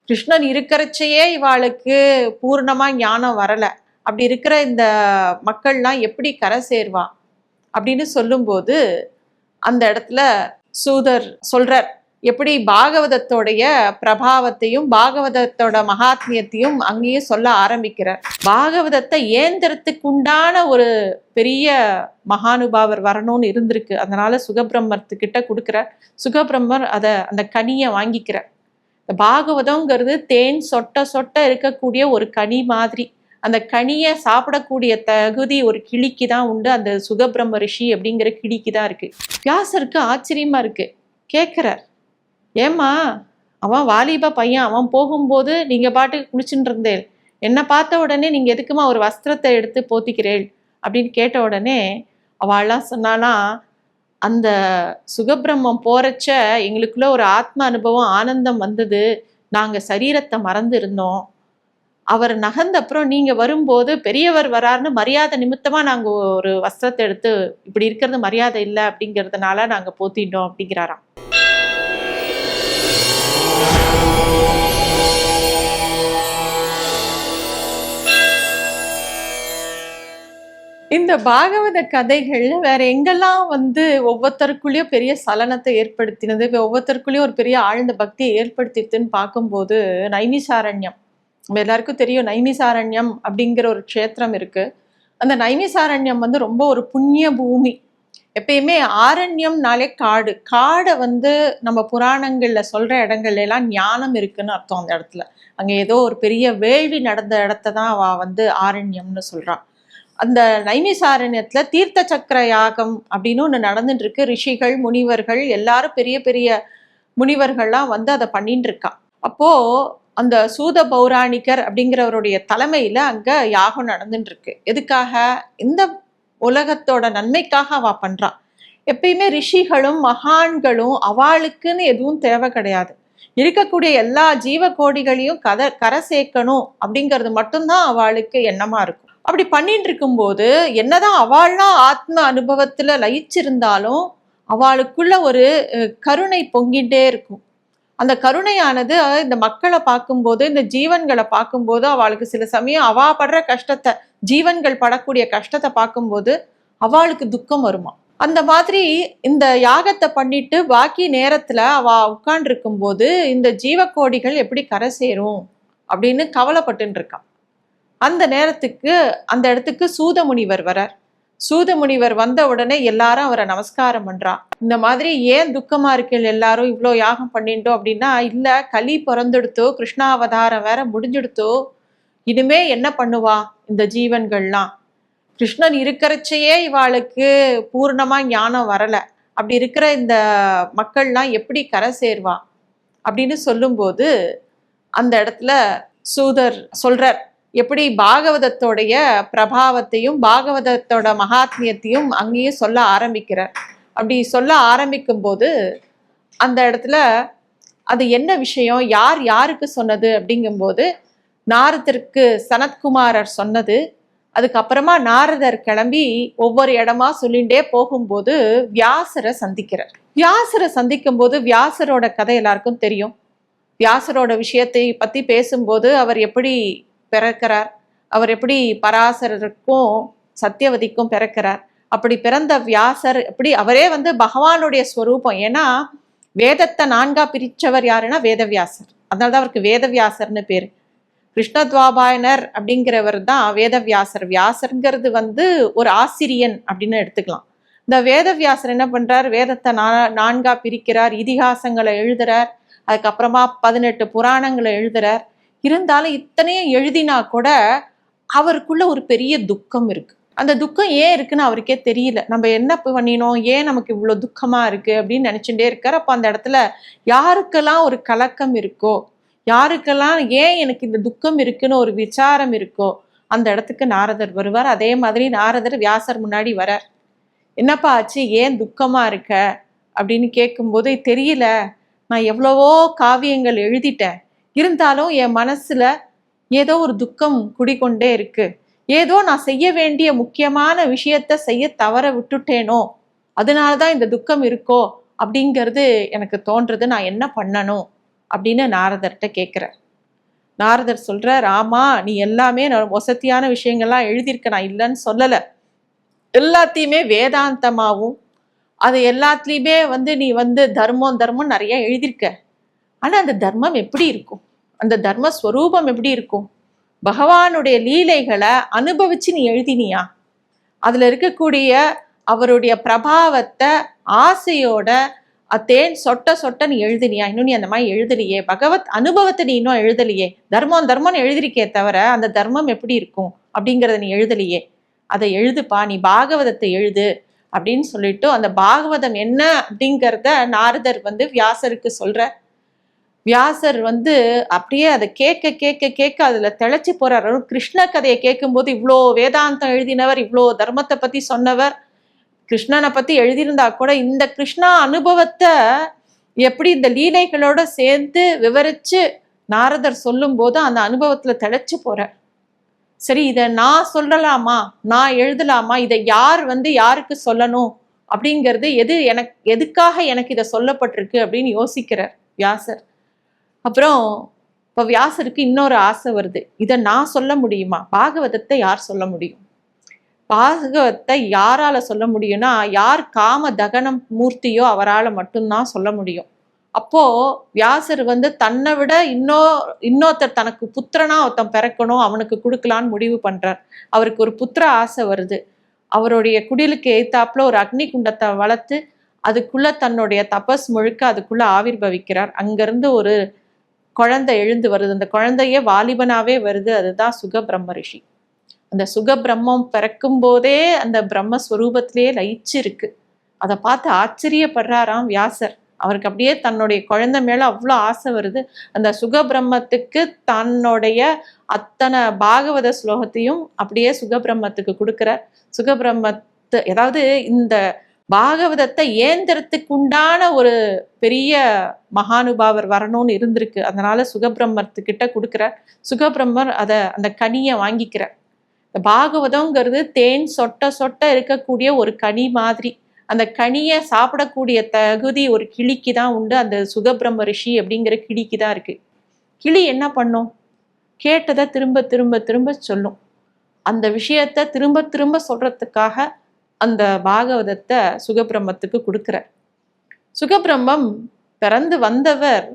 கிருஷ்ணன் இருக்கிறச்சையே இவாளுக்கு பூர்ணமா ஞானம் வரல. அப்படி இருக்கிற இந்த மக்கள்லாம் எப்படி கரை சேர்வா அப்படின்னு சொல்லும்போது அந்த இடத்துல சூதர் சொல்றார், எப்படி பாகவதத்தோடைய பிரபாவத்தையும் பாகவதத்தோட மகாத்மியத்தையும் அங்கேயே சொல்ல ஆரம்பிக்கிறார். பாகவதத்தை ஏந்திரத்துக்கு உண்டான ஒரு பெரிய மகானுபாவர் வரணும்னு இருந்திருக்கு. அதனால சுகபிரம்மத்துக்கிட்ட கொடுக்குறார். சுகபிரம்மர் அந்த கனியை வாங்கிக்கிறார். இந்த பாகவதங்கிறது தேன் சொட்ட சொட்ட இருக்கக்கூடிய ஒரு கனி மாதிரி. அந்த கனியை சாப்பிடக்கூடிய தகுதி ஒரு கிளிக்கு தான் உண்டு. அந்த சுகபிரம்ம ரிஷி அப்படிங்கிற கிளிக்கு தான் இருக்கு. வியாசருக்கு ஆச்சரியமா இருக்கு. கேட்கிறார், ஏம்மா அவன் வாலிப பையன், அவன் போகும்போது நீங்க பாட்டுக்கு குளிச்சுட்டு இருந்தேன், என்னை பார்த்த உடனே நீங்க எதுக்குமா ஒரு வஸ்திரத்தை எடுத்து போத்திக்கிறேள் அப்படின்னு கேட்ட உடனே அவள்லாம் சொன்னாலாம், அந்த சுகபிரம்மம் போறச்ச எங்களுக்குள்ள ஒரு ஆத்ம அனுபவம் ஆனந்தம் வந்தது, நாங்க சரீரத்தை மறந்து இருந்தோம், அவர் நகர்ந்த அப்புறம் நீங்க வரும்போது பெரியவர் வராருன்னு மரியாதை நிமித்தமா நாங்க ஒரு வஸ்திரத்தை எடுத்து, இப்படி இருக்கிறது மரியாதை இல்லை அப்படிங்கிறதுனால நாங்க போத்திட்டோம் அப்படிங்கிறாராம். இந்த பாகவத கதைகள் வேற எங்கெல்லாம் ஒவ்வொருத்தருக்குள்ளேயும் பெரிய சலனத்தை ஏற்படுத்தினது, ஒவ்வொருத்தருக்குள்ளேயும் ஒரு பெரிய ஆழ்ந்த பக்தியை ஏற்படுத்திட்டுன்னு பார்க்கும்போது நைமிசாரண்யம், நம்ம எல்லாருக்கும் தெரியும் நைமிசாரண்யம் அப்படிங்கிற ஒரு க்ஷேத்திரம் இருக்கு. அந்த நைமிசாரண்யம் ரொம்ப ஒரு புண்ணிய பூமி. எப்பயுமே ஆரண்யம்னாலே காடு. காடை நம்ம புராணங்கள்ல சொல்ற இடங்கள்ல எல்லாம் ஞானம் இருக்குன்னு அர்த்தம். அந்த இடத்துல அங்க ஏதோ ஒரு பெரிய வேள்வி நடந்த இடத்த தான் அவ ஆரண்யம்னு சொல்றான். அந்த நைமிசாரண்யத்துல தீர்த்த சக்கர யாகம் அப்படின்னு ஒன்று நடந்துட்டு இருக்கு. ரிஷிகள் முனிவர்கள் எல்லாரும் பெரிய பெரிய முனிவர்கள்லாம் அதை பண்ணிட்டு இருக்கா. அப்போ அந்த சூத பௌராணிகர் அப்படிங்கிறவருடைய தலைமையில அங்க யாகம் நடந்துட்டு இருக்கு. எதுக்காக? இந்த உலகத்தோட நன்மைக்காக அவ பண்றான். எப்பயுமே ரிஷிகளும் மகான்களும் அவளுக்குன்னு எதுவும் தேவை கிடையாது. இருக்கக்கூடிய எல்லா ஜீவ கோடிகளையும் கரை சேர்க்கணும் அப்படிங்கிறது மட்டும்தான் அவளுக்கு எண்ணமா இருக்கும். அப்படி பண்ணிட்டு இருக்கும்போது என்னதான் அவள்லாம் ஆத்ம அனுபவத்துல லயிச்சிருந்தாலும் அவளுக்குள்ள ஒரு கருணை பொங்கிட்டே இருக்கும். அந்த கருணையானது இந்த மக்களை பார்க்கும்போது, இந்த ஜீவன்களை பார்க்கும்போது அவளுக்கு சில சமயம் அவா படுற கஷ்டத்தை, ஜீவன்கள் படக்கூடிய கஷ்டத்தை பார்க்கும்போது அவளுக்கு துக்கம் வருமா. அந்த மாதிரி இந்த யாகத்தை பண்ணிட்டு பாக்கி நேரத்துல அவ உட்கார்ந்து இருக்கும் போது இந்த ஜீவக்கோடிகள் எப்படி கரை சேரும் அப்படின்னு கவலைப்பட்டு இருக்கான். அந்த நேரத்துக்கு அந்த இடத்துக்கு சூத முனிவர் வரார். சூத முனிவர் வந்த உடனே எல்லாரும் அவரை நமஸ்காரம் பண்றா. இந்த மாதிரி ஏன் துக்கமா இருக்கீங்க எல்லாரும், இவ்வளோ யாகம் பண்ணிட்டோம் அப்படின்னா, இல்ல கலி பிறந்தெடுத்தோ, கிருஷ்ணாவதாரம் வேற முடிஞ்செடுத்தோ, இனிமே என்ன பண்ணுவா இந்த ஜீவன்கள்லாம், கிருஷ்ணன் இருக்கிறச்சையே இவாளுக்கு பூர்ணமா ஞானம் வரல, அப்படி இருக்கிற இந்த மக்கள்லாம் எப்படி கரை சேர்வா அப்படின்னு சொல்லும்போது அந்த இடத்துல சூதர் சொல்றார், எப்படி பாகவதத்தோடைய பிரபாவத்தையும் பாகவதத்தோட மகாத்மியத்தையும் அங்கேயே சொல்ல ஆரம்பிக்கிறார். அப்படி சொல்ல ஆரம்பிக்கும் போது அந்த இடத்துல அது என்ன விஷயம், யார் யாருக்கு சொன்னது அப்படிங்கும்போது நாரதருக்கு சனத்குமாரர் சொன்னது. அதுக்கப்புறமா நாரதர் கிளம்பி ஒவ்வொரு இடமா சொல்லிகிட்டே போகும்போது வியாசரை சந்திக்கிறார். வியாசரை சந்திக்கும் போது வியாசரோட கதை எல்லாருக்கும் தெரியும். வியாசரோட விஷயத்தை பத்தி பேசும்போது அவர் எப்படி பிறக்கிறார், அவர் எப்படி பராசரருக்கும் சத்தியவதிக்கும் பிறக்கிறார், அப்படி பிறந்த வியாசர் எப்படி அவரே பகவானுடைய ஸ்வரூபம். ஏன்னா வேதத்தை 4ஆ பிரிச்சவர் யாருன்னா வேதவியாசர். அதனாலதான் அவருக்கு வேதவியாசர்னு பேரு. கிருஷ்ணத்வாபாயனர் அப்படிங்கிறவர் தான் வேதவியாசர். வியாசர்ங்கிறது ஒரு ஆசிரியன் அப்படின்னு எடுத்துக்கலாம். இந்த வேதவியாசர் என்ன பண்றார், வேதத்தை 4ஆ பிரிக்கிறார், இதிகாசங்களை எழுதுறார், அதுக்கப்புறமா 18 புராணங்களை எழுதுறார். இருந்தாலும் இத்தனையும் எழுதினா கூட அவருக்குள்ள ஒரு பெரிய துக்கம் இருக்கு. அந்த துக்கம் ஏன் இருக்குன்னு அவருக்கே தெரியல. நம்ம என்ன பண்ணினோம், ஏன் நமக்கு இவ்வளவு துக்கமா இருக்கு அப்படின்னு நினைச்சுட்டே இருக்காரு. அப்ப அந்த இடத்துல யாருக்கெல்லாம் ஒரு கலக்கம் இருக்கோ, யாருக்கெல்லாம் ஏன் எனக்கு இந்த துக்கம் இருக்குன்னு ஒரு விசாரம் இருக்கோ, அந்த இடத்துக்கு நாரதர் வருவார். அதே மாதிரி நாரதர் வியாசர் முன்னாடி வரார். என்னப்பா ஆச்சு, ஏன் துக்கமா இருக்க அப்படின்னு கேட்கும்போது, தெரியல, நான் எவ்வளவோ காவியங்கள் எழுதிட்டேன், இருந்தாலும் என் மனசுல ஏதோ ஒரு துக்கம் குடிக்கொண்டே இருக்கு, ஏதோ நான் செய்ய வேண்டிய முக்கியமான விஷயத்த செய்ய தவற விட்டுட்டேனோ, அதனாலதான் இந்த துக்கம் இருக்கோ அப்படிங்கிறது எனக்கு தோன்றது, நான் என்ன பண்ணணும் அப்படின்னு நாரதர்கிட்ட கேட்கிறார். நாரதர் சொல்றார், ஆமா நீ எல்லாமே வசதியான விஷயங்கள்லாம் எழுதியிருக்க, நான் இல்லைன்னு சொல்லலை. எல்லாத்தையுமே வேதாந்தமாவும் அது எல்லாத்துலேயுமே நீ தர்மம் தர்மம் நிறைய எழுதியிருக்க. ஆனா அந்த தர்மம் எப்படி இருக்கும், அந்த தர்ம ஸ்வரூபம் எப்படி இருக்கும், பகவானுடைய லீலைகளை அனுபவிச்சு நீ எழுதினியா, அதுல இருக்கக்கூடிய அவருடைய பிரபாவத்தை ஆசையோட தேன் சொட்ட சொட்ட நீ எழுதினியா? இன்னும் நீ அந்த மாதிரி எழுதலையே. பகவத் அனுபவத்தை நீ இன்னும் எழுதலையே. தர்மம் தர்மம்னு எழுதிருக்கே தவிர அந்த தர்மம் எப்படி இருக்கும் அப்படிங்கிறத நீ எழுதலையே. அதை எழுதுப்பா, நீ பாகவதத்தை எழுது அப்படின்னு சொல்லிட்டு அந்த பாகவதம் என்ன அப்படிங்கிறத நாரதர் வியாசருக்கு சொல்ற. வியாசர் அப்படியே அதை கேட்க கேட்க கேட்க அதுல திளைச்சு போறார். கிருஷ்ண கதையை கேட்கும்போது இவ்வளோ வேதாந்தம் எழுதினவர், இவ்வளோ தர்மத்தை பத்தி சொன்னவர், கிருஷ்ணனை பத்தி எழுதியிருந்தா கூட இந்த கிருஷ்ணா அனுபவத்தை எப்படி இந்த லீலைகளோட சேர்ந்து விவரிச்சு நாரதர் சொல்லும் போது அந்த அனுபவத்துல திளைச்சு போற. சரி, இதை நான் சொல்லலாமா, நான் எழுதலாமா, இதை யார் யாருக்கு சொல்லணும் அப்படிங்கிறது எதுக்காக எனக்கு இதை சொல்லப்பட்டிருக்கு அப்படின்னு யோசிக்கிறார் வியாசர். அப்புறம் இப்போ வியாசருக்கு இன்னொரு ஆசை வருது, இதை நான் சொல்ல முடியுமா, பாகவதத்தை யார் சொல்ல முடியும், பாகவத்தை யாரால சொல்ல முடியும்னா யார் காம தகனம் மூர்த்தியோ அவரால் மட்டும்தான் சொல்ல முடியும். அப்போ வியாசர் தன்னை விட இன்னொருத்தர் தனக்கு புத்திரனா ஒருத்தன் பிறக்கணும், அவனுக்கு கொடுக்கலான்னு முடிவு பண்றார். அவருக்கு ஒரு புத்திர ஆசை வருது. அவருடைய குடிலுக்கு எய்த்தாப்புல ஒரு அக்னி குண்டத்தை வளர்த்து அதுக்குள்ள தன்னுடைய தபஸ் முழுக்க அதுக்குள்ள ஆவிர்பவிக்கிறார். அங்கிருந்து ஒரு குழந்தை எழுந்து வருது. அந்த குழந்தையே வாலிபனாவே வருது. அதுதான் சுக பிரம்ம ரிஷி. அந்த சுக பிரம்மம் பிறக்கும் போதே அந்த பிரம்மஸ்வரூபத்திலேயே லயிச்சு இருக்கு. அதை பார்த்து ஆச்சரியப்படுறாராம் வியாசர். அவருக்கு அப்படியே தன்னுடைய குழந்தை மேல அவ்வளோ ஆசை வருது. அந்த சுக பிரம்மத்துக்கு தன்னுடைய அத்தனை பாகவத ஸ்லோகத்தையும் அப்படியே சுக பிரம்மத்துக்கு கொடுக்குறார். சுக பிரம்மத்து அதாவது இந்த பாகவதத்தை ஏந்திரத்துக்கு உண்டான ஒரு பெரிய மகானுபாவர் வரணும்னு இருந்திருக்கு. அதனால சுகபிரம்மத்துக்கிட்ட கொடுக்குறார். சுகபிரம்மர் அந்த கனியை வாங்கிக்கிறார். பாகவதங்கிறது தேன் சொட்ட சொட்ட இருக்கக்கூடிய ஒரு கனி மாதிரி. அந்த கனியை சாப்பிடக்கூடிய தகுதி ஒரு கிளிக்கு தான் உண்டு. அந்த சுகபிரம்ம ரிஷி அப்படிங்கிற கிளிக்கு தான் இருக்கு. கிளி என்ன பண்ணும், கேட்டதை திரும்ப திரும்ப திரும்ப சொல்லும். அந்த விஷயத்த திரும்ப திரும்ப சொல்றதுக்காக அந்த பாகவதத்தை சுகபிரம்மத்துக்கு கொடுக்குறார். சுகபிரம்மம் பிறந்து வந்தவர்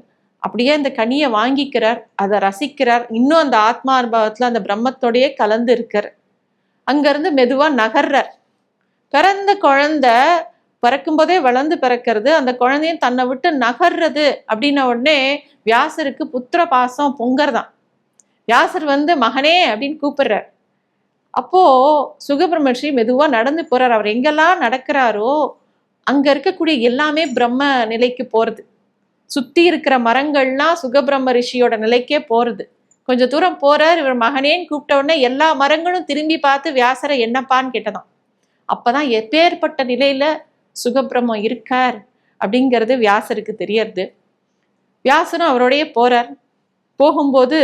அப்படியே அந்த கனியை வாங்கிக்கிறார், அதை ரசிக்கிறார். இன்னும் அந்த ஆத்மானுபவத்துல அந்த பிரம்மத்தோடையே கலந்து இருக்கார். அங்கிருந்து மெதுவா நகர்றார். பிறந்த குழந்தை பிறக்கும் போதே வளர்ந்து பிறக்கிறது. அந்த குழந்தையும் தன்னை விட்டு நகர்றது அப்படின்ன உடனே வியாசருக்கு புத்திர பாசம் பொங்கறதான். வியாசர் மகனே அப்படின்னு கூப்பிடுறார். அப்போ சுகபிரம்மர்ஷி மெதுவா நடந்து போறார். அவர் எங்கெல்லாம் நடக்கிறாரோ அங்க இருக்கக்கூடிய எல்லாமே பிரம்ம நிலைக்கு போறது. சுத்தி இருக்கிற மரங்கள்லாம் சுகபிரம்ம ரிஷியோட நிலைக்கே போறது. கொஞ்ச தூரம் போறார். இவர் மகனேன்னு கூப்பிட்ட உடனே எல்லா மரங்களும் திரும்பி பார்த்து வியாசரை என்னப்பான்னு கேட்டதான். அப்பதான் எப்பேற்பட்ட நிலையில சுகபிரம்மம் இருக்கார் அப்படிங்கிறது வியாசருக்கு தெரியறது. வியாசரும் அவரோடைய போறார். போகும்போது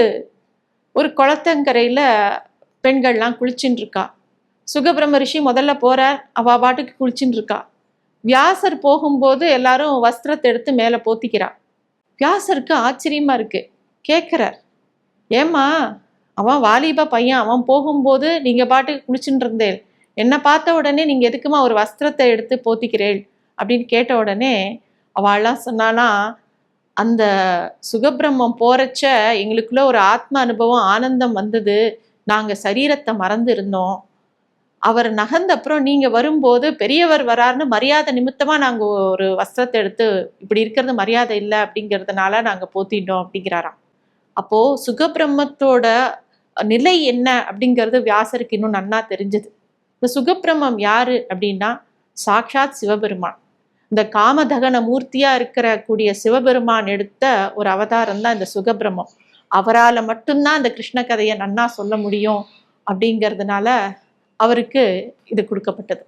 ஒரு குளத்தங்கரையில பெண்கள்லாம் குளிச்சுட்டு இருக்கா. சுகபிரம்ம ரிஷி முதல்ல போறார், அவ பாட்டுக்கு குளிச்சுட்டு இருக்கா. வியாசர் போகும்போது எல்லாரும் வஸ்திரத்தை எடுத்து மேல போத்திக்கிறா. வியாசருக்கு ஆச்சரியமா இருக்கு. கேட்கிறார், ஏம்மா அவன் வாலிப பையன், அவன் போகும்போது நீங்க பாட்டுக்கு குளிச்சுட்டு இருந்தேன், என்னை பார்த்த உடனே நீங்க எதுக்குமா ஒரு வஸ்திரத்தை எடுத்து போத்திக்கிறேள் அப்படின்னு கேட்ட உடனே அவள்லாம் சொன்னானா, அந்த சுகபிரம்மம் போறச்ச எங்களுக்குள்ள ஒரு ஆத்ம அனுபவம் ஆனந்தம் வந்தது, நாங்க சரீரத்தை மறந்து இருந்தோம், அவர் நகர்ந்த அப்புறம் நீங்க வரும்போது பெரியவர் வராருன்னு மரியாதை நிமித்தமா நாங்க ஒரு வஸ்திரத்தை எடுத்து, இப்படி இருக்கிறது மரியாதை இல்லை அப்படிங்கிறதுனால நாங்க போத்திட்டோம் அப்படிங்கிறாராம். அப்போ சுகபிரம்மத்தோட நிலை என்ன அப்படிங்கிறது வியாசருக்கு இன்னும் நன்னா தெரிஞ்சது. இந்த சுகபிரம்மம் யாரு அப்படின்னா சாக்ஷாத் சிவபெருமான். இந்த காமதகன மூர்த்தியா இருக்கிற கூடிய சிவபெருமான் எடுத்த ஒரு அவதாரம் தான் இந்த சுகபிரம்மம். அவரால் மட்டும்தான் இந்த கிருஷ்ண கதையை நன்னா சொல்ல முடியும் அப்படிங்கிறதுனால அவருக்கு இது கொடுக்கப்பட்டது.